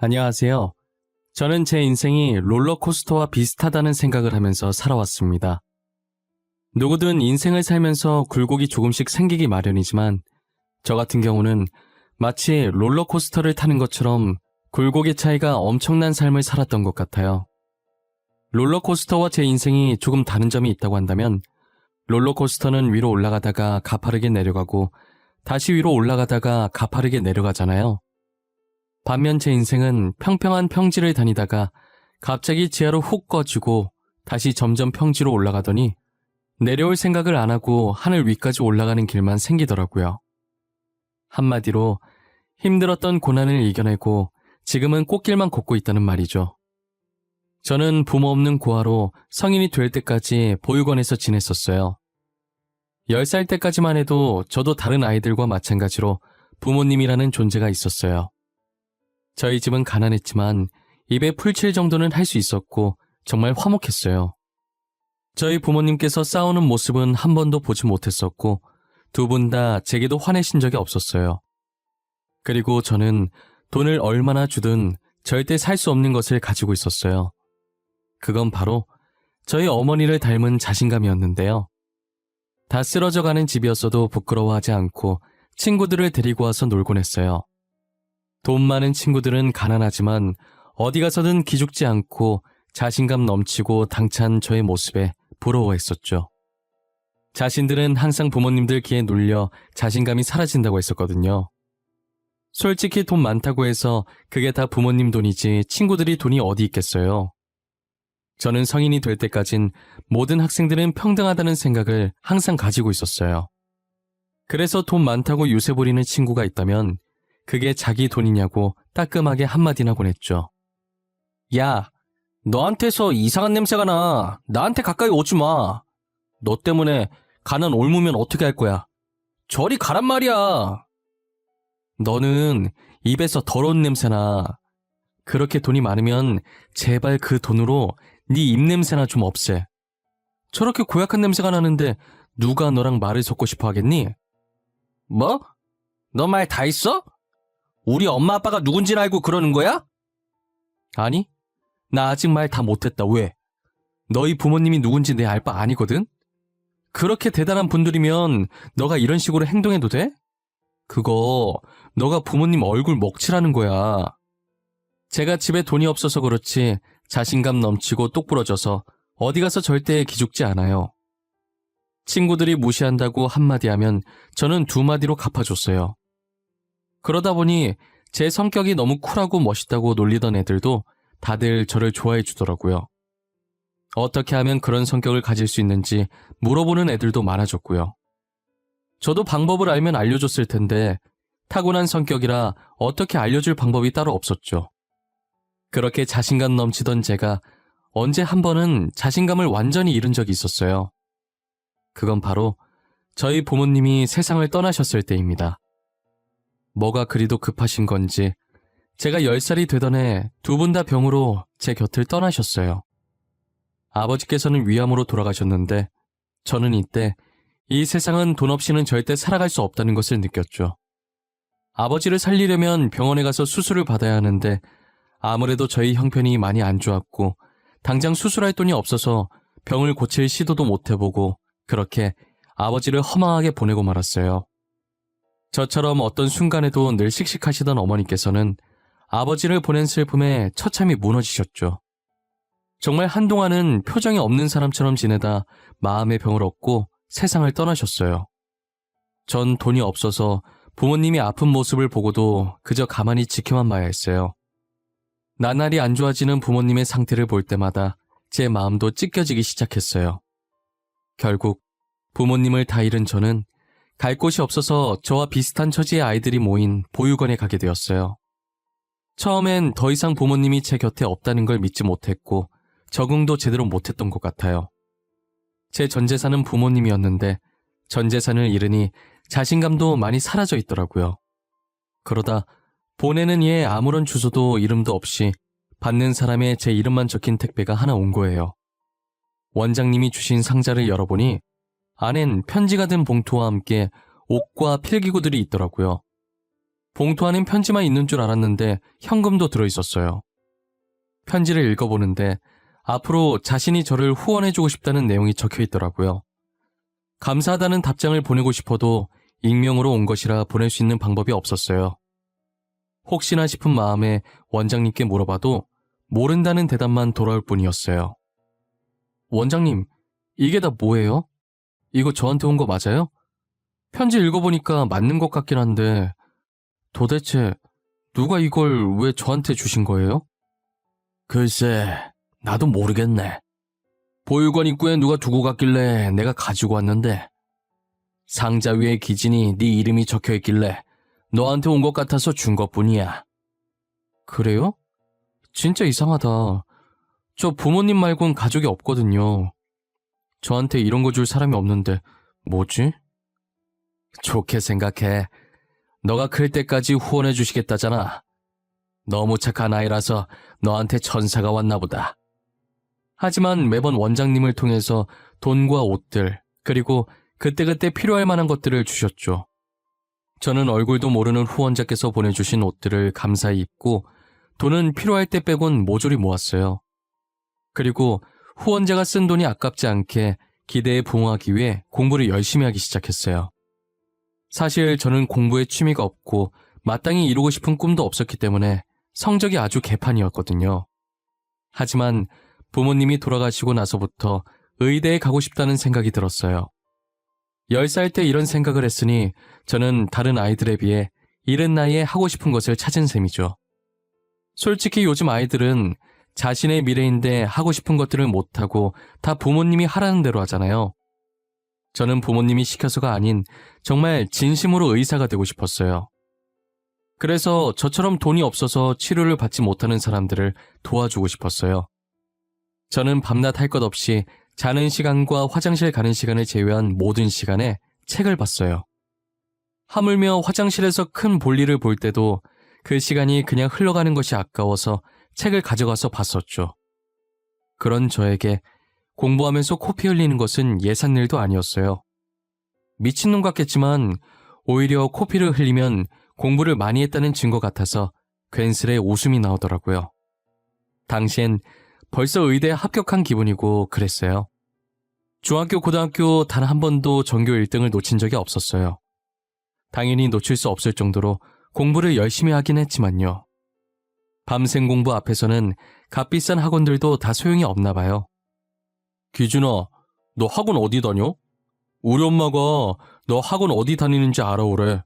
안녕하세요. 저는 제 인생이 롤러코스터와 비슷하다는 생각을 하면서 살아왔습니다. 누구든 인생을 살면서 굴곡이 조금씩 생기기 마련이지만 저 같은 경우는 마치 롤러코스터를 타는 것처럼 굴곡의 차이가 엄청난 삶을 살았던 것 같아요. 롤러코스터와 제 인생이 조금 다른 점이 있다고 한다면 롤러코스터는 위로 올라가다가 가파르게 내려가고 다시 위로 올라가다가 가파르게 내려가잖아요. 반면 제 인생은 평평한 평지를 다니다가 갑자기 지하로 훅 꺼지고 다시 점점 평지로 올라가더니 내려올 생각을 안 하고 하늘 위까지 올라가는 길만 생기더라고요. 한마디로 힘들었던 고난을 이겨내고 지금은 꽃길만 걷고 있다는 말이죠. 저는 부모 없는 고아로 성인이 될 때까지 보육원에서 지냈었어요. 10살 때까지만 해도 저도 다른 아이들과 마찬가지로 부모님이라는 존재가 있었어요. 저희 집은 가난했지만 입에 풀칠 정도는 할 수 있었고 정말 화목했어요. 저희 부모님께서 싸우는 모습은 한 번도 보지 못했었고 두 분 다 제게도 화내신 적이 없었어요. 그리고 저는 돈을 얼마나 주든 절대 살 수 없는 것을 가지고 있었어요. 그건 바로 저희 어머니를 닮은 자신감이었는데요. 다 쓰러져가는 집이었어도 부끄러워하지 않고 친구들을 데리고 와서 놀곤 했어요. 돈 많은 친구들은 가난하지만 어디 가서든 기죽지 않고 자신감 넘치고 당찬 저의 모습에 부러워했었죠. 자신들은 항상 부모님들 기에 눌려 자신감이 사라진다고 했었거든요. 솔직히 돈 많다고 해서 그게 다 부모님 돈이지 친구들이 돈이 어디 있겠어요. 저는 성인이 될 때까진 모든 학생들은 평등하다는 생각을 항상 가지고 있었어요. 그래서 돈 많다고 유세 부리는 친구가 있다면 그게 자기 돈이냐고 따끔하게 한마디나 했죠. 야, 너한테서 이상한 냄새가 나. 나한테 가까이 오지 마. 너 때문에 가난 옮으면 어떻게 할 거야? 저리 가란 말이야. 너는 입에서 더러운 냄새나. 그렇게 돈이 많으면 제발 그 돈으로 네 입냄새나 좀 없애. 저렇게 고약한 냄새가 나는데 누가 너랑 말을 섞고 싶어 하겠니? 뭐? 너 말 다 했어? 우리 엄마 아빠가 누군지는 알고 그러는 거야? 아니, 나 아직 말 다 못했다. 왜? 너희 부모님이 누군지 내 알 바 아니거든? 그렇게 대단한 분들이면 너가 이런 식으로 행동해도 돼? 그거 너가 부모님 얼굴 먹칠하는 거야. 제가 집에 돈이 없어서 그렇지 자신감 넘치고 똑부러져서 어디 가서 절대 기죽지 않아요. 친구들이 무시한다고 한마디 하면 저는 두 마디로 갚아줬어요. 그러다 보니 제 성격이 너무 쿨하고 멋있다고 놀리던 애들도 다들 저를 좋아해 주더라고요. 어떻게 하면 그런 성격을 가질 수 있는지 물어보는 애들도 많아졌고요. 저도 방법을 알면 알려줬을 텐데 타고난 성격이라 어떻게 알려줄 방법이 따로 없었죠. 그렇게 자신감 넘치던 제가 언제 한 번은 자신감을 완전히 잃은 적이 있었어요. 그건 바로 저희 부모님이 세상을 떠나셨을 때입니다. 뭐가 그리도 급하신 건지 제가 10살이 되던 해 두 분 다 병으로 제 곁을 떠나셨어요. 아버지께서는 위암으로 돌아가셨는데 저는 이때 이 세상은 돈 없이는 절대 살아갈 수 없다는 것을 느꼈죠. 아버지를 살리려면 병원에 가서 수술을 받아야 하는데 아무래도 저희 형편이 많이 안 좋았고 당장 수술할 돈이 없어서 병을 고칠 시도도 못 해보고 그렇게 아버지를 허망하게 보내고 말았어요. 저처럼 어떤 순간에도 늘 씩씩하시던 어머니께서는 아버지를 보낸 슬픔에 처참히 무너지셨죠. 정말 한동안은 표정이 없는 사람처럼 지내다 마음의 병을 얻고 세상을 떠나셨어요. 전 돈이 없어서 부모님이 아픈 모습을 보고도 그저 가만히 지켜만 봐야 했어요. 나날이 안 좋아지는 부모님의 상태를 볼 때마다 제 마음도 찢겨지기 시작했어요. 결국 부모님을 다 잃은 저는 갈 곳이 없어서 저와 비슷한 처지의 아이들이 모인 보육원에 가게 되었어요. 처음엔 더 이상 부모님이 제 곁에 없다는 걸 믿지 못했고 적응도 제대로 못했던 것 같아요. 제 전 재산은 부모님이었는데 전 재산을 잃으니 자신감도 많이 사라져 있더라고요. 그러다 보내는 이에 아무런 주소도 이름도 없이 받는 사람의 제 이름만 적힌 택배가 하나 온 거예요. 원장님이 주신 상자를 열어보니 안엔 편지가 든 봉투와 함께 옷과 필기구들이 있더라고요. 봉투 안엔 편지만 있는 줄 알았는데 현금도 들어있었어요. 편지를 읽어보는데 앞으로 자신이 저를 후원해주고 싶다는 내용이 적혀있더라고요. 감사하다는 답장을 보내고 싶어도 익명으로 온 것이라 보낼 수 있는 방법이 없었어요. 혹시나 싶은 마음에 원장님께 물어봐도 모른다는 대답만 돌아올 뿐이었어요. 원장님, 이게 다 뭐예요? 이거 저한테 온 거 맞아요? 편지 읽어보니까 맞는 것 같긴 한데 도대체 누가 이걸 왜 저한테 주신 거예요? 글쎄, 나도 모르겠네. 보육원 입구에 누가 두고 갔길래 내가 가지고 왔는데 상자 위에 기진이 네 이름이 적혀있길래 너한테 온 것 같아서 준 것뿐이야. 그래요? 진짜 이상하다. 저 부모님 말곤 가족이 없거든요. 저한테 이런 거 줄 사람이 없는데 뭐지? 좋게 생각해. 너가 클 때까지 후원해 주시겠다잖아. 너무 착한 아이라서 너한테 천사가 왔나 보다. 하지만 매번 원장님을 통해서 돈과 옷들, 그리고 그때그때 필요할 만한 것들을 주셨죠. 저는 얼굴도 모르는 후원자께서 보내주신 옷들을 감사히 입고 돈은 필요할 때 빼곤 모조리 모았어요. 그리고 후원자가 쓴 돈이 아깝지 않게 기대에 부응하기 위해 공부를 열심히 하기 시작했어요. 사실 저는 공부에 취미가 없고 마땅히 이루고 싶은 꿈도 없었기 때문에 성적이 아주 개판이었거든요. 하지만 부모님이 돌아가시고 나서부터 의대에 가고 싶다는 생각이 들었어요. 10살 때 이런 생각을 했으니 저는 다른 아이들에 비해 이른 나이에 하고 싶은 것을 찾은 셈이죠. 솔직히 요즘 아이들은 자신의 미래인데 하고 싶은 것들을 못하고 다 부모님이 하라는 대로 하잖아요. 저는 부모님이 시켜서가 아닌 정말 진심으로 의사가 되고 싶었어요. 그래서 저처럼 돈이 없어서 치료를 받지 못하는 사람들을 도와주고 싶었어요. 저는 밤낮 할 것 없이 자는 시간과 화장실 가는 시간을 제외한 모든 시간에 책을 봤어요. 하물며 화장실에서 큰 볼일을 볼 때도 그 시간이 그냥 흘러가는 것이 아까워서 책을 가져가서 봤었죠. 그런 저에게 공부하면서 코피 흘리는 것은 예산 일도 아니었어요. 미친놈 같겠지만 오히려 코피를 흘리면 공부를 많이 했다는 증거 같아서 괜스레 웃음이 나오더라고요. 당시엔 벌써 의대에 합격한 기분이고 그랬어요. 중학교, 고등학교 단 한 번도 전교 1등을 놓친 적이 없었어요. 당연히 놓칠 수 없을 정도로 공부를 열심히 하긴 했지만요. 밤샘 공부 앞에서는 값비싼 학원들도 다 소용이 없나 봐요. 기준아, 너 학원 어디 다녀? 우리 엄마가 너 학원 어디 다니는지 알아오래.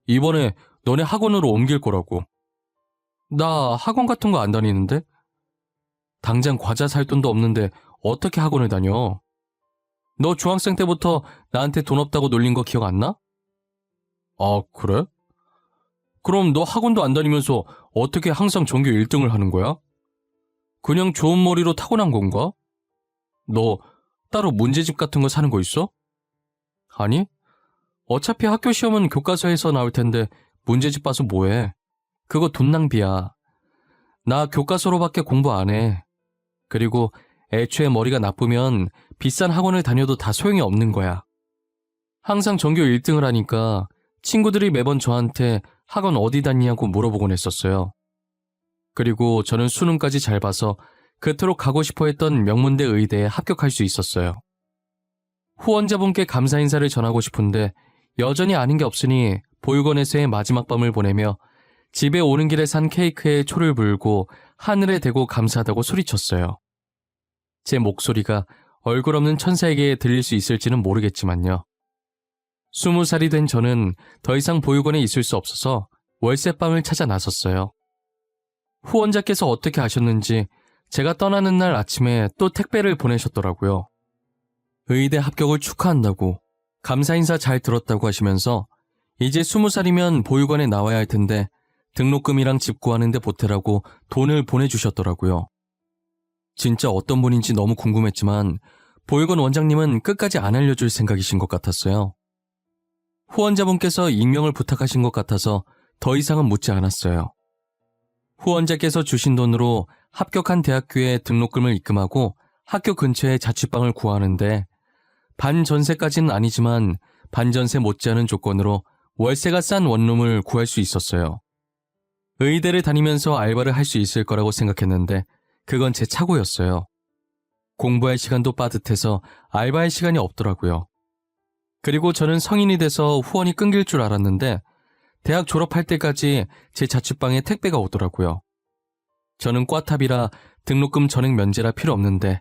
이번에 너네 학원으로 옮길 거라고. 나 학원 같은 거 안 다니는데? 당장 과자 살 돈도 없는데 어떻게 학원을 다녀? 너 중학생 때부터 나한테 돈 없다고 놀린 거 기억 안 나? 아, 그래? 그럼 너 학원도 안 다니면서 어떻게 항상 전교 1등을 하는 거야? 그냥 좋은 머리로 타고난 건가? 너 따로 문제집 같은 거 사는 거 있어? 아니, 어차피 학교 시험은 교과서에서 나올 텐데 문제집 봐서 뭐해? 그거 돈 낭비야. 나 교과서로밖에 공부 안 해. 그리고 애초에 머리가 나쁘면 비싼 학원을 다녀도 다 소용이 없는 거야. 항상 전교 1등을 하니까 친구들이 매번 저한테 학원 어디 다니냐고 물어보곤 했었어요. 그리고 저는 수능까지 잘 봐서 그토록 가고 싶어 했던 명문대 의대에 합격할 수 있었어요. 후원자분께 감사 인사를 전하고 싶은데 여전히 아는 게 없으니 보육원에서의 마지막 밤을 보내며 집에 오는 길에 산 케이크에 초를 불고 하늘에 대고 감사하다고 소리쳤어요. 제 목소리가 얼굴 없는 천사에게 들릴 수 있을지는 모르겠지만요. 20살이 된 저는 더 이상 보육원에 있을 수 없어서 월세방을 찾아 나섰어요. 후원자께서 어떻게 아셨는지 제가 떠나는 날 아침에 또 택배를 보내셨더라고요. 의대 합격을 축하한다고, 감사 인사 잘 들었다고 하시면서 이제 20살이면 보육원에 나와야 할 텐데 등록금이랑 집 구하는데 보태라고 돈을 보내주셨더라고요. 진짜 어떤 분인지 너무 궁금했지만 보육원 원장님은 끝까지 안 알려줄 생각이신 것 같았어요. 후원자분께서 익명을 부탁하신 것 같아서 더 이상은 묻지 않았어요. 후원자께서 주신 돈으로 합격한 대학교에 등록금을 입금하고 학교 근처에 자취방을 구하는데 반전세까지는 아니지만 반전세 못지않은 조건으로 월세가 싼 원룸을 구할 수 있었어요. 의대를 다니면서 알바를 할 수 있을 거라고 생각했는데 그건 제 착오였어요. 공부할 시간도 빠듯해서 알바할 시간이 없더라고요. 그리고 저는 성인이 돼서 후원이 끊길 줄 알았는데 대학 졸업할 때까지 제 자취방에 택배가 오더라고요. 저는 꽈탑이라 등록금 전액 면제라 필요 없는데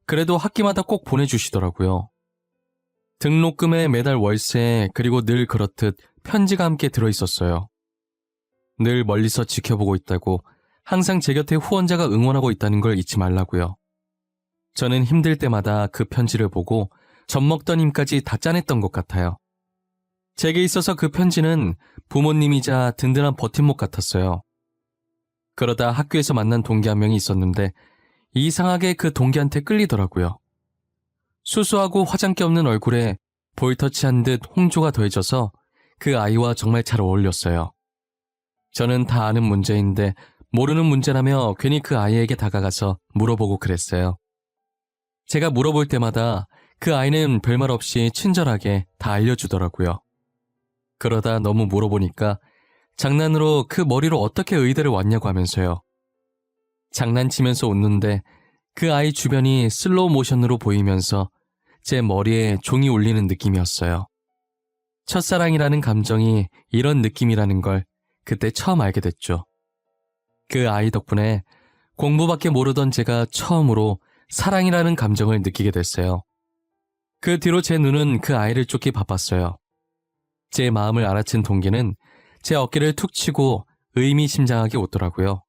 그래도 학기마다 꼭 보내주시더라고요. 등록금에 매달 월세 그리고 늘 그렇듯 편지가 함께 들어있었어요. 늘 멀리서 지켜보고 있다고 항상 제 곁에 후원자가 응원하고 있다는 걸 잊지 말라고요. 저는 힘들 때마다 그 편지를 보고 젖먹던 힘까지 다 짜냈던 것 같아요. 제게 있어서 그 편지는 부모님이자 든든한 버팀목 같았어요. 그러다 학교에서 만난 동기 한 명이 있었는데 이상하게 그 동기한테 끌리더라고요. 수수하고 화장기 없는 얼굴에 볼터치한 듯 홍조가 더해져서 그 아이와 정말 잘 어울렸어요. 저는 다 아는 문제인데 모르는 문제라며 괜히 그 아이에게 다가가서 물어보고 그랬어요. 제가 물어볼 때마다 그 아이는 별말 없이 친절하게 다 알려주더라고요. 그러다 너무 물어보니까 장난으로 그 머리로 어떻게 의대를 왔냐고 하면서요. 장난치면서 웃는데 그 아이 주변이 슬로우 모션으로 보이면서 제 머리에 종이 울리는 느낌이었어요. 첫사랑이라는 감정이 이런 느낌이라는 걸 그때 처음 알게 됐죠. 그 아이 덕분에 공부밖에 모르던 제가 처음으로 사랑이라는 감정을 느끼게 됐어요. 그 뒤로 제 눈은 그 아이를 쫓기 바빴어요. 제 마음을 알아챈 동기는 제 어깨를 툭 치고 의미심장하게 웃더라고요.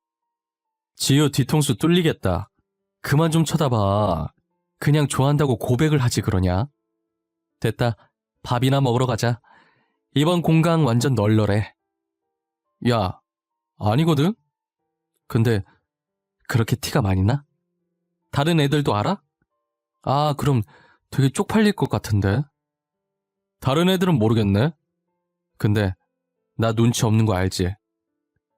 지효 뒤통수 뚫리겠다. 그만 좀 쳐다봐. 그냥 좋아한다고 고백을 하지 그러냐? 됐다. 밥이나 먹으러 가자. 이번 공강 완전 널널해. 야, 아니거든? 근데 그렇게 티가 많이 나? 다른 애들도 알아? 아, 그럼 되게 쪽팔릴 것 같은데. 다른 애들은 모르겠네. 근데 나 눈치 없는 거 알지?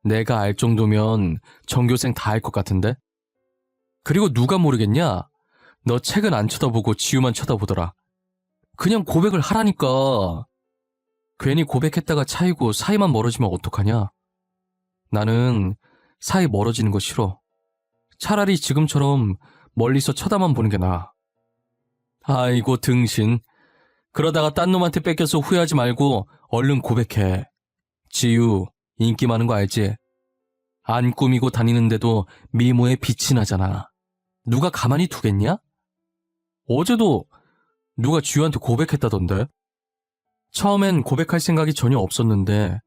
내가 알 정도면 전교생 다 알 것 같은데? 그리고 누가 모르겠냐? 너 책은 안 쳐다보고 지우만 쳐다보더라. 그냥 고백을 하라니까. 괜히 고백했다가 차이고 사이만 멀어지면 어떡하냐? 나는 사이 멀어지는 거 싫어. 차라리 지금처럼 멀리서 쳐다만 보는 게 나아. 아이고 등신. 그러다가 딴 놈한테 뺏겨서 후회하지 말고 얼른 고백해. 지유, 인기 많은 거 알지? 안 꾸미고 다니는데도 미모에 빛이 나잖아. 누가 가만히 두겠냐? 어제도 누가 지유한테 고백했다던데? 처음엔 고백할 생각이 전혀 없었는데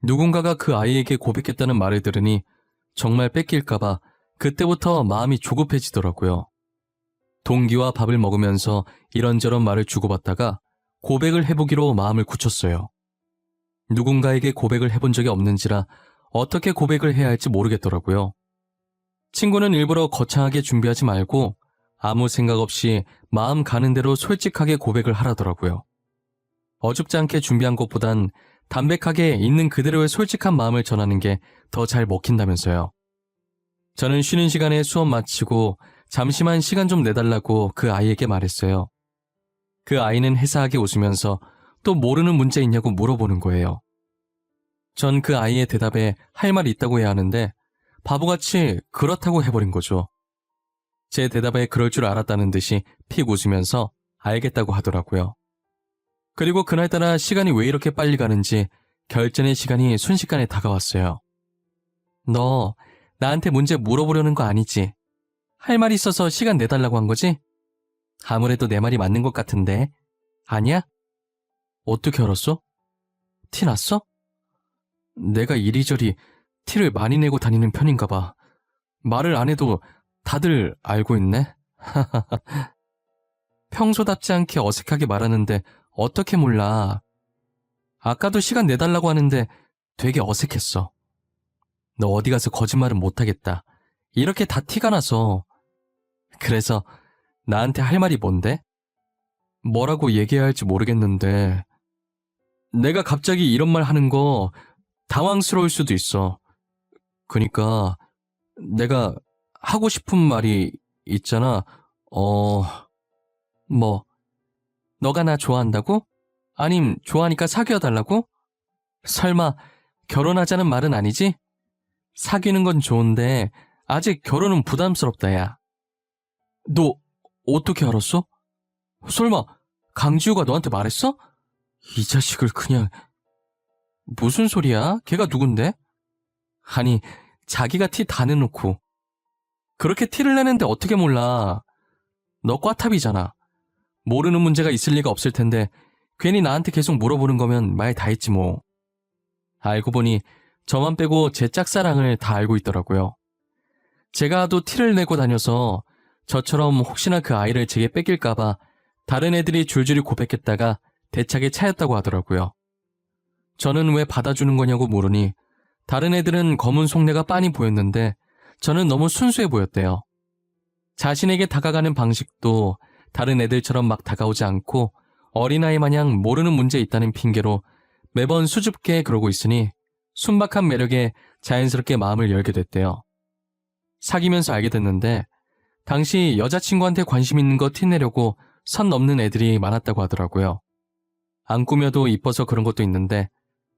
누군가가 그 아이에게 고백했다는 말을 들으니 정말 뺏길까봐 그때부터 마음이 조급해지더라고요. 동기와 밥을 먹으면서 이런저런 말을 주고받다가 고백을 해보기로 마음을 굳혔어요. 누군가에게 고백을 해본 적이 없는지라 어떻게 고백을 해야 할지 모르겠더라고요. 친구는 일부러 거창하게 준비하지 말고 아무 생각 없이 마음 가는 대로 솔직하게 고백을 하라더라고요. 어줍지 않게 준비한 것보단 담백하게 있는 그대로의 솔직한 마음을 전하는 게 더 잘 먹힌다면서요. 저는 쉬는 시간에 수업 마치고 잠시만 시간 좀 내달라고 그 아이에게 말했어요. 그 아이는 해사하게 웃으면서 또 모르는 문제 있냐고 물어보는 거예요. 전 그 아이의 대답에 할 말이 있다고 해야 하는데 바보같이 그렇다고 해버린 거죠. 제 대답에 그럴 줄 알았다는 듯이 픽 웃으면서 알겠다고 하더라고요. 그리고 그날따라 시간이 왜 이렇게 빨리 가는지 결전의 시간이 순식간에 다가왔어요. 너 나한테 문제 물어보려는 거 아니지? 할 말이 있어서 시간 내달라고 한 거지? 아무래도 내 말이 맞는 것 같은데. 아니야? 어떻게 알았어? 티 났어? 내가 이리저리 티를 많이 내고 다니는 편인가 봐. 말을 안 해도 다들 알고 있네? 평소답지 않게 어색하게 말하는데 어떻게 몰라. 아까도 시간 내달라고 하는데 되게 어색했어. 너 어디 가서 거짓말은 못하겠다. 이렇게 다 티가 나서. 그래서 나한테 할 말이 뭔데? 뭐라고 얘기해야 할지 모르겠는데 내가 갑자기 이런 말 하는 거 당황스러울 수도 있어. 그니까 내가 하고 싶은 말이 있잖아. 뭐 너가 나 좋아한다고? 아님 좋아하니까 사귀어달라고? 설마 결혼하자는 말은 아니지? 사귀는 건 좋은데 아직 결혼은 부담스럽다, 야. 너 어떻게 알았어? 설마 강지우가 너한테 말했어? 이 자식을 그냥... 무슨 소리야? 걔가 누군데? 아니, 자기가 티 다 내놓고 그렇게 티를 내는데 어떻게 몰라. 너 꽈탑이잖아. 모르는 문제가 있을 리가 없을 텐데 괜히 나한테 계속 물어보는 거면 말 다 했지 뭐. 알고 보니 저만 빼고 제 짝사랑을 다 알고 있더라고요. 제가 하도 티를 내고 다녀서 저처럼 혹시나 그 아이를 제게 뺏길까봐 다른 애들이 줄줄이 고백했다가 대차게 차였다고 하더라고요. 저는 왜 받아주는 거냐고 물으니 다른 애들은 검은 속내가 빤히 보였는데 저는 너무 순수해 보였대요. 자신에게 다가가는 방식도 다른 애들처럼 막 다가오지 않고 어린아이 마냥 모르는 문제 있다는 핑계로 매번 수줍게 그러고 있으니 순박한 매력에 자연스럽게 마음을 열게 됐대요. 사귀면서 알게 됐는데 당시 여자친구한테 관심 있는 거 티내려고 선 넘는 애들이 많았다고 하더라고요. 안 꾸며도 이뻐서 그런 것도 있는데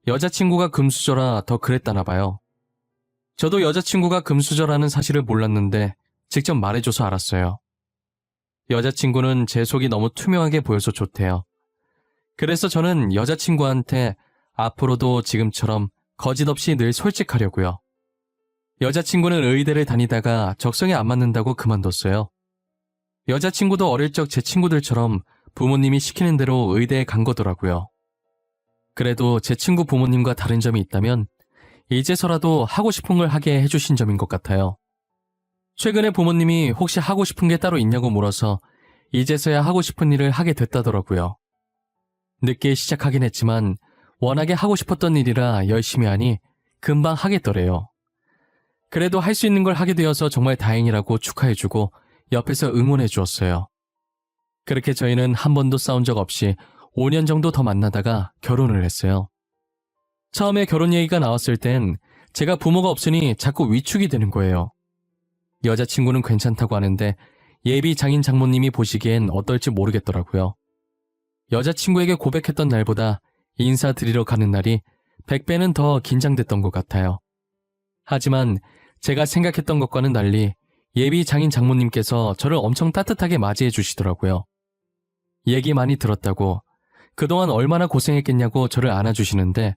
여자친구가 금수저라 더 그랬다나 봐요. 저도 여자친구가 금수저라는 사실을 몰랐는데 직접 말해줘서 알았어요. 여자친구는 제 속이 너무 투명하게 보여서 좋대요. 그래서 저는 여자친구한테 앞으로도 지금처럼 거짓없이 늘 솔직하려고요. 여자친구는 의대를 다니다가 적성에 안 맞는다고 그만뒀어요. 여자친구도 어릴 적 제 친구들처럼 부모님이 시키는 대로 의대에 간 거더라고요. 그래도 제 친구 부모님과 다른 점이 있다면 이제서라도 하고 싶은 걸 하게 해주신 점인 것 같아요. 최근에 부모님이 혹시 하고 싶은 게 따로 있냐고 물어서 이제서야 하고 싶은 일을 하게 됐다더라고요. 늦게 시작하긴 했지만 워낙에 하고 싶었던 일이라 열심히 하니 금방 하겠더래요. 그래도 할 수 있는 걸 하게 되어서 정말 다행이라고 축하해주고 옆에서 응원해 주었어요. 그렇게 저희는 한 번도 싸운 적 없이 5년 정도 더 만나다가 결혼을 했어요. 처음에 결혼 얘기가 나왔을 땐 제가 부모가 없으니 자꾸 위축이 되는 거예요. 여자친구는 괜찮다고 하는데 예비 장인 장모님이 보시기엔 어떨지 모르겠더라고요. 여자친구에게 고백했던 날보다 인사드리러 가는 날이 100배는 더 긴장됐던 것 같아요. 하지만 제가 생각했던 것과는 달리 예비 장인 장모님께서 저를 엄청 따뜻하게 맞이해 주시더라고요. 얘기 많이 들었다고, 그동안 얼마나 고생했겠냐고 저를 안아주시는데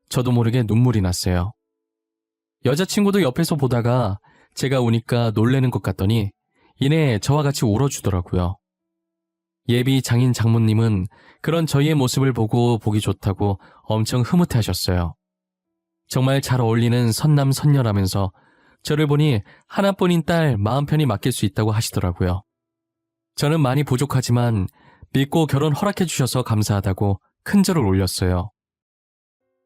저도 모르게 눈물이 났어요. 여자친구도 옆에서 보다가 제가 우니까 놀래는 것 같더니 이내 저와 같이 울어주더라고요. 예비 장인 장모님은 그런 저희의 모습을 보고 보기 좋다고 엄청 흐뭇해하셨어요. 정말 잘 어울리는 선남 선녀라면서 저를 보니 하나뿐인 딸 마음 편히 맡길 수 있다고 하시더라고요. 저는 많이 부족하지만 믿고 결혼 허락해 주셔서 감사하다고 큰 절을 올렸어요.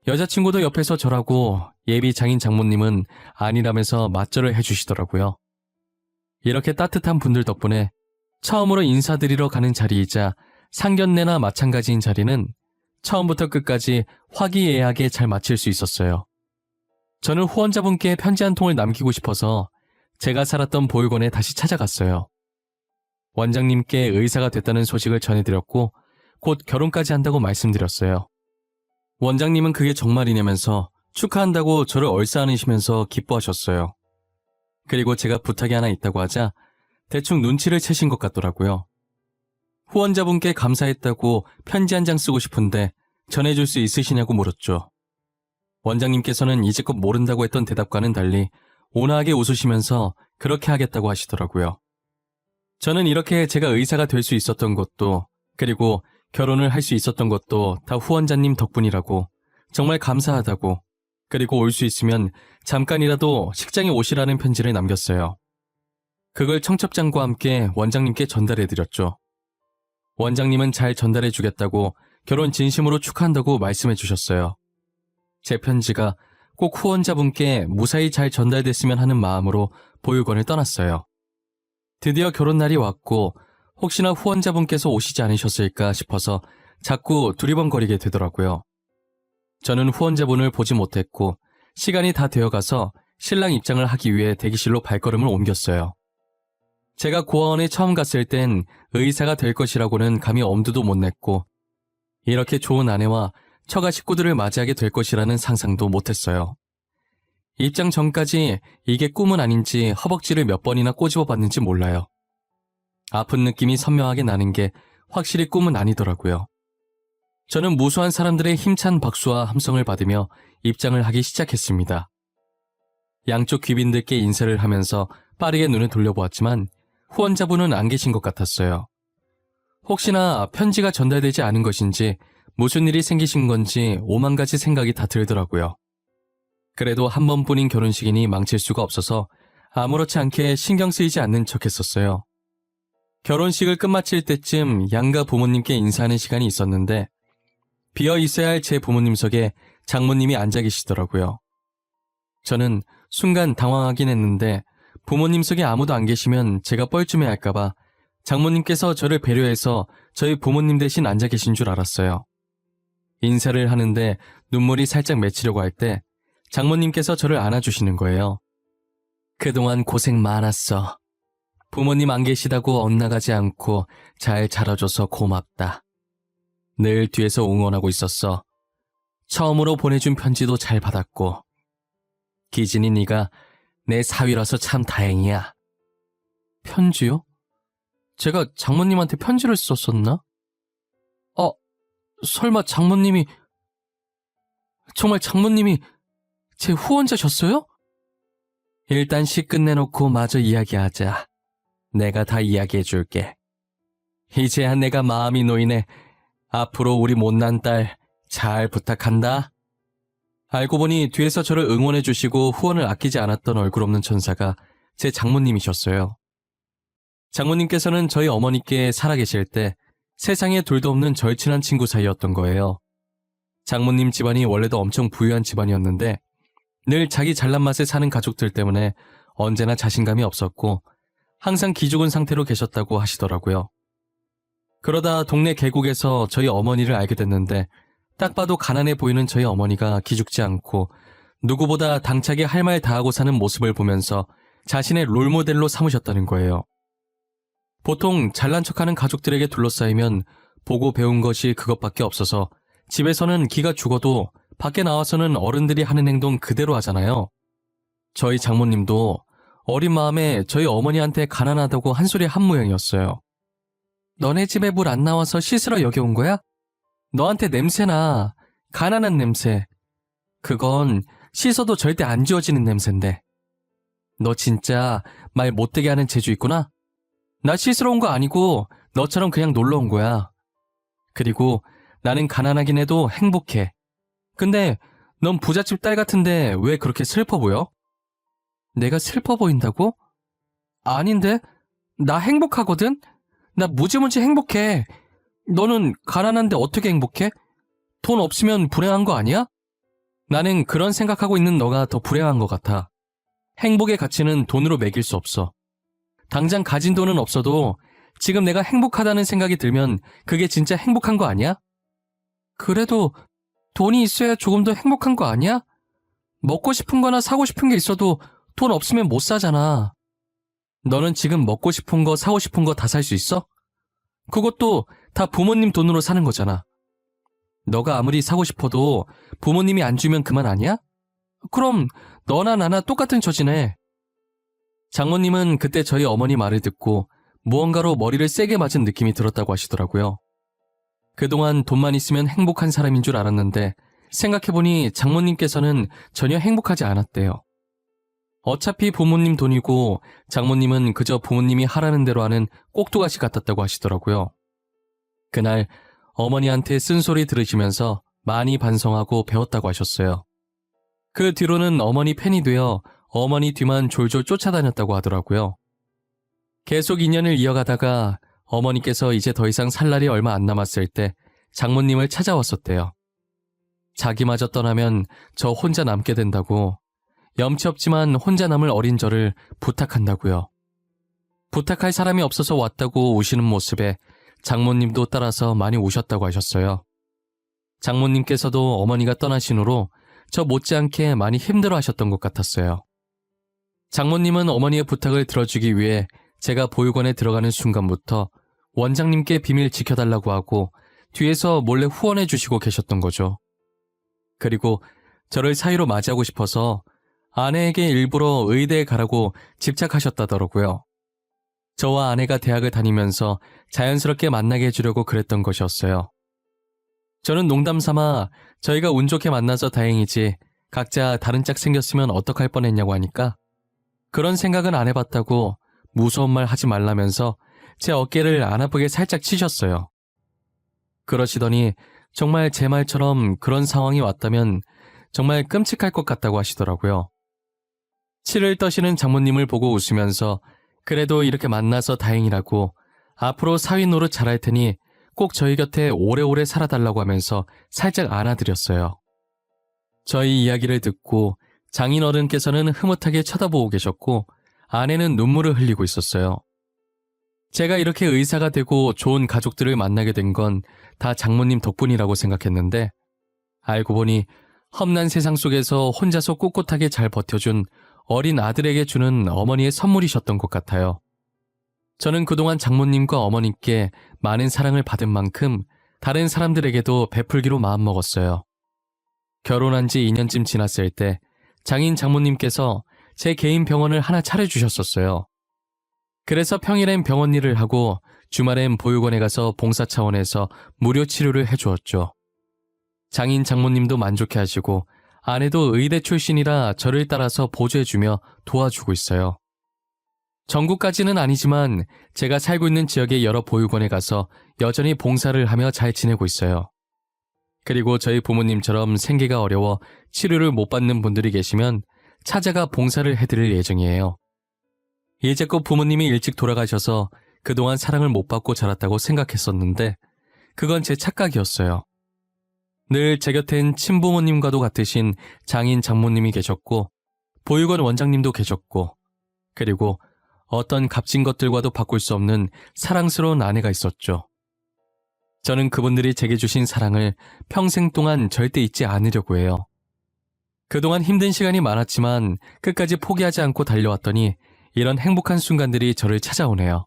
여자친구도 옆에서 절하고 예비 장인 장모님은 아니라면서 맞절을 해주시더라고요. 이렇게 따뜻한 분들 덕분에 처음으로 인사드리러 가는 자리이자 상견례나 마찬가지인 자리는 처음부터 끝까지 화기애애하게 잘 마칠 수 있었어요. 저는 후원자분께 편지 한 통을 남기고 싶어서 제가 살았던 보육원에 다시 찾아갔어요. 원장님께 의사가 됐다는 소식을 전해드렸고 곧 결혼까지 한다고 말씀드렸어요. 원장님은 그게 정말이냐면서 축하한다고 저를 얼싸안으시면서 기뻐하셨어요. 그리고 제가 부탁이 하나 있다고 하자 대충 눈치를 채신 것 같더라고요. 후원자분께 감사했다고 편지 한 장 쓰고 싶은데 전해줄 수 있으시냐고 물었죠. 원장님께서는 이제껏 모른다고 했던 대답과는 달리 온화하게 웃으시면서 그렇게 하겠다고 하시더라고요. 저는 이렇게 제가 의사가 될 수 있었던 것도, 그리고 결혼을 할 수 있었던 것도 다 후원자님 덕분이라고, 정말 감사하다고, 그리고 올 수 있으면 잠깐이라도 식장에 오시라는 편지를 남겼어요. 그걸 청첩장과 함께 원장님께 전달해드렸죠. 원장님은 잘 전달해주겠다고 결혼 진심으로 축하한다고 말씀해 주셨어요. 제 편지가 꼭 후원자분께 무사히 잘 전달됐으면 하는 마음으로 보육원을 떠났어요. 드디어 결혼날이 왔고 혹시나 후원자분께서 오시지 않으셨을까 싶어서 자꾸 두리번거리게 되더라고요. 저는 후원자분을 보지 못했고 시간이 다 되어가서 신랑 입장을 하기 위해 대기실로 발걸음을 옮겼어요. 제가 고아원에 처음 갔을 땐 의사가 될 것이라고는 감히 엄두도 못 냈고 이렇게 좋은 아내와 처가 식구들을 맞이하게 될 것이라는 상상도 못했어요. 입장 전까지 이게 꿈은 아닌지 허벅지를 몇 번이나 꼬집어 봤는지 몰라요. 아픈 느낌이 선명하게 나는 게 확실히 꿈은 아니더라고요. 저는 무수한 사람들의 힘찬 박수와 함성을 받으며 입장을 하기 시작했습니다. 양쪽 귀빈들께 인사를 하면서 빠르게 눈을 돌려보았지만 후원자분은 안 계신 것 같았어요. 혹시나 편지가 전달되지 않은 것인지 무슨 일이 생기신 건지 오만 가지 생각이 다 들더라고요. 그래도 한 번뿐인 결혼식이니 망칠 수가 없어서 아무렇지 않게 신경 쓰이지 않는 척했었어요. 결혼식을 끝마칠 때쯤 양가 부모님께 인사하는 시간이 있었는데 비어 있어야 할 제 부모님석에 장모님이 앉아 계시더라고요. 저는 순간 당황하긴 했는데 부모님석에 아무도 안 계시면 제가 뻘쭘해할까봐 장모님께서 저를 배려해서 저희 부모님 대신 앉아 계신 줄 알았어요. 인사를 하는데 눈물이 살짝 맺히려고 할 때 장모님께서 저를 안아주시는 거예요. 그동안 고생 많았어. 부모님 안 계시다고 엇나가지 않고 잘 자라줘서 고맙다. 늘 뒤에서 응원하고 있었어. 처음으로 보내준 편지도 잘 받았고. 기진이 네가 내 사위라서 참 다행이야. 편지요? 제가 장모님한테 편지를 썼었나? 설마 장모님이... 정말 장모님이 제 후원자셨어요? 일단 시 끝내놓고 마저 이야기하자. 내가 다 이야기해줄게. 이제야 내가 마음이 놓이네. 앞으로 우리 못난 딸 잘 부탁한다. 알고 보니 뒤에서 저를 응원해주시고 후원을 아끼지 않았던 얼굴 없는 천사가 제 장모님이셨어요. 장모님께서는 저희 어머니께 살아계실 때 세상에 둘도 없는 절친한 친구 사이였던 거예요. 장모님 집안이 원래도 엄청 부유한 집안이었는데 늘 자기 잘난 맛에 사는 가족들 때문에 언제나 자신감이 없었고 항상 기죽은 상태로 계셨다고 하시더라고요. 그러다 동네 계곡에서 저희 어머니를 알게 됐는데 딱 봐도 가난해 보이는 저희 어머니가 기죽지 않고 누구보다 당차게 할 말 다하고 사는 모습을 보면서 자신의 롤모델로 삼으셨다는 거예요. 보통 잘난 척하는 가족들에게 둘러싸이면 보고 배운 것이 그것밖에 없어서 집에서는 기가 죽어도 밖에 나와서는 어른들이 하는 행동 그대로 하잖아요. 저희 장모님도 어린 마음에 저희 어머니한테 가난하다고 한 소리 한 모양이었어요. 너네 집에 물 안 나와서 씻으러 여기 온 거야? 너한테 냄새나. 가난한 냄새. 그건 씻어도 절대 안 지워지는 냄새인데. 너 진짜 말 못되게 하는 재주 있구나? 나 씻으러 온 거 아니고 너처럼 그냥 놀러 온 거야. 그리고 나는 가난하긴 해도 행복해. 근데 넌 부잣집 딸 같은데 왜 그렇게 슬퍼 보여? 내가 슬퍼 보인다고? 아닌데? 나 행복하거든? 나 무지무지 행복해. 너는 가난한데 어떻게 행복해? 돈 없으면 불행한 거 아니야? 나는 그런 생각하고 있는 너가 더 불행한 것 같아. 행복의 가치는 돈으로 매길 수 없어. 당장 가진 돈은 없어도 지금 내가 행복하다는 생각이 들면 그게 진짜 행복한 거 아니야? 그래도 돈이 있어야 조금 더 행복한 거 아니야? 먹고 싶은 거나 사고 싶은 게 있어도 돈 없으면 못 사잖아. 너는 지금 먹고 싶은 거, 사고 싶은 거 다 살 수 있어? 그것도 다 부모님 돈으로 사는 거잖아. 너가 아무리 사고 싶어도 부모님이 안 주면 그만 아니야? 그럼 너나 나나 똑같은 처지네. 장모님은 그때 저희 어머니 말을 듣고 무언가로 머리를 세게 맞은 느낌이 들었다고 하시더라고요. 그동안 돈만 있으면 행복한 사람인 줄 알았는데 생각해보니 장모님께서는 전혀 행복하지 않았대요. 어차피 부모님 돈이고 장모님은 그저 부모님이 하라는 대로 하는 꼭두가시 같았다고 하시더라고요. 그날 어머니한테 쓴소리 들으시면서 많이 반성하고 배웠다고 하셨어요. 그 뒤로는 어머니 팬이 되어 어머니 뒤만 졸졸 쫓아다녔다고 하더라고요. 계속 인연을 이어가다가 어머니께서 이제 더 이상 살 날이 얼마 안 남았을 때 장모님을 찾아왔었대요. 자기마저 떠나면 저 혼자 남게 된다고, 염치 없지만 혼자 남을 어린 저를 부탁한다고요. 부탁할 사람이 없어서 왔다고 우시는 모습에 장모님도 따라서 많이 우셨다고 하셨어요. 장모님께서도 어머니가 떠나신 후로 저 못지않게 많이 힘들어하셨던 것 같았어요. 장모님은 어머니의 부탁을 들어주기 위해 제가 보육원에 들어가는 순간부터 원장님께 비밀 지켜달라고 하고 뒤에서 몰래 후원해 주시고 계셨던 거죠. 그리고 저를 사위로 맞이하고 싶어서 아내에게 일부러 의대에 가라고 집착하셨다더라고요. 저와 아내가 대학을 다니면서 자연스럽게 만나게 해주려고 그랬던 것이었어요. 저는 농담 삼아 저희가 운 좋게 만나서 다행이지 각자 다른 짝 생겼으면 어떡할 뻔했냐고 하니까 그런 생각은 안 해봤다고 무서운 말 하지 말라면서 제 어깨를 안 아프게 살짝 치셨어요. 그러시더니 정말 제 말처럼 그런 상황이 왔다면 정말 끔찍할 것 같다고 하시더라고요. 치를 떠시는 장모님을 보고 웃으면서 그래도 이렇게 만나서 다행이라고 앞으로 사위 노릇 잘할 테니 꼭 저희 곁에 오래오래 살아달라고 하면서 살짝 안아드렸어요. 저희 이야기를 듣고 장인 어른께서는 흐뭇하게 쳐다보고 계셨고 아내는 눈물을 흘리고 있었어요. 제가 이렇게 의사가 되고 좋은 가족들을 만나게 된 건 다 장모님 덕분이라고 생각했는데 알고 보니 험난 세상 속에서 혼자서 꿋꿋하게 잘 버텨준 어린 아들에게 주는 어머니의 선물이셨던 것 같아요. 저는 그동안 장모님과 어머님께 많은 사랑을 받은 만큼 다른 사람들에게도 베풀기로 마음먹었어요. 결혼한 지 2년쯤 지났을 때 장인 장모님께서 제 개인 병원을 하나 차려주셨었어요. 그래서 평일엔 병원 일을 하고 주말엔 보육원에 가서 봉사 차원에서 무료 치료를 해주었죠. 장인 장모님도 만족해 하시고 아내도 의대 출신이라 저를 따라서 보조해주며 도와주고 있어요. 전국까지는 아니지만 제가 살고 있는 지역의 여러 보육원에 가서 여전히 봉사를 하며 잘 지내고 있어요. 그리고 저희 부모님처럼 생계가 어려워 치료를 못 받는 분들이 계시면 찾아가 봉사를 해드릴 예정이에요. 이제껏 부모님이 일찍 돌아가셔서 그동안 사랑을 못 받고 자랐다고 생각했었는데 그건 제 착각이었어요. 늘 제 곁엔 친부모님과도 같으신 장인 장모님이 계셨고 보육원 원장님도 계셨고 그리고 어떤 값진 것들과도 바꿀 수 없는 사랑스러운 아내가 있었죠. 저는 그분들이 제게 주신 사랑을 평생 동안 절대 잊지 않으려고 해요. 그동안 힘든 시간이 많았지만 끝까지 포기하지 않고 달려왔더니 이런 행복한 순간들이 저를 찾아오네요.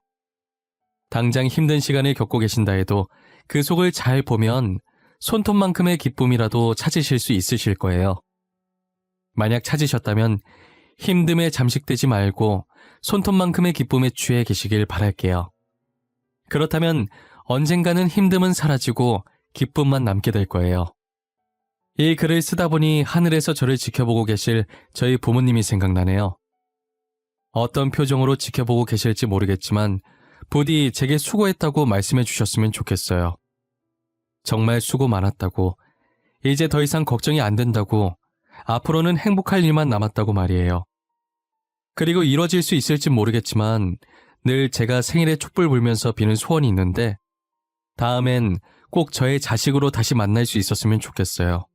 당장 힘든 시간을 겪고 계신다 해도 그 속을 잘 보면 손톱만큼의 기쁨이라도 찾으실 수 있으실 거예요. 만약 찾으셨다면 힘듦에 잠식되지 말고 손톱만큼의 기쁨에 취해 계시길 바랄게요. 그렇다면 언젠가는 힘듦은 사라지고 기쁨만 남게 될 거예요. 이 글을 쓰다 보니 하늘에서 저를 지켜보고 계실 저희 부모님이 생각나네요. 어떤 표정으로 지켜보고 계실지 모르겠지만 부디 제게 수고했다고 말씀해 주셨으면 좋겠어요. 정말 수고 많았다고, 이제 더 이상 걱정이 안 된다고, 앞으로는 행복할 일만 남았다고 말이에요. 그리고 이뤄질 수 있을지 모르겠지만 늘 제가 생일에 촛불 불면서 비는 소원이 있는데 다음엔 꼭 저의 자식으로 다시 만날 수 있었으면 좋겠어요.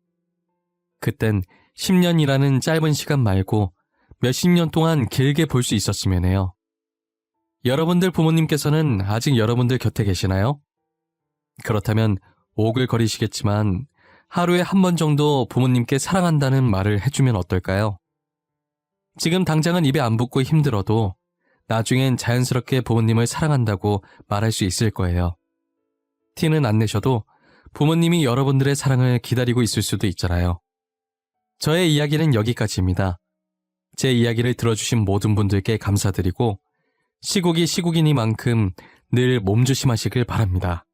그땐 10년이라는 짧은 시간 말고 몇십 년 동안 길게 볼 수 있었으면 해요. 여러분들 부모님께서는 아직 여러분들 곁에 계시나요? 그렇다면 오글거리시겠지만 하루에 한 번 정도 부모님께 사랑한다는 말을 해주면 어떨까요? 지금 당장은 입에 안 붙고 힘들어도 나중엔 자연스럽게 부모님을 사랑한다고 말할 수 있을 거예요. 티는 안 내셔도 부모님이 여러분들의 사랑을 기다리고 있을 수도 있잖아요. 저의 이야기는 여기까지입니다. 제 이야기를 들어주신 모든 분들께 감사드리고 시국이 시국이니만큼 늘 몸조심하시길 바랍니다.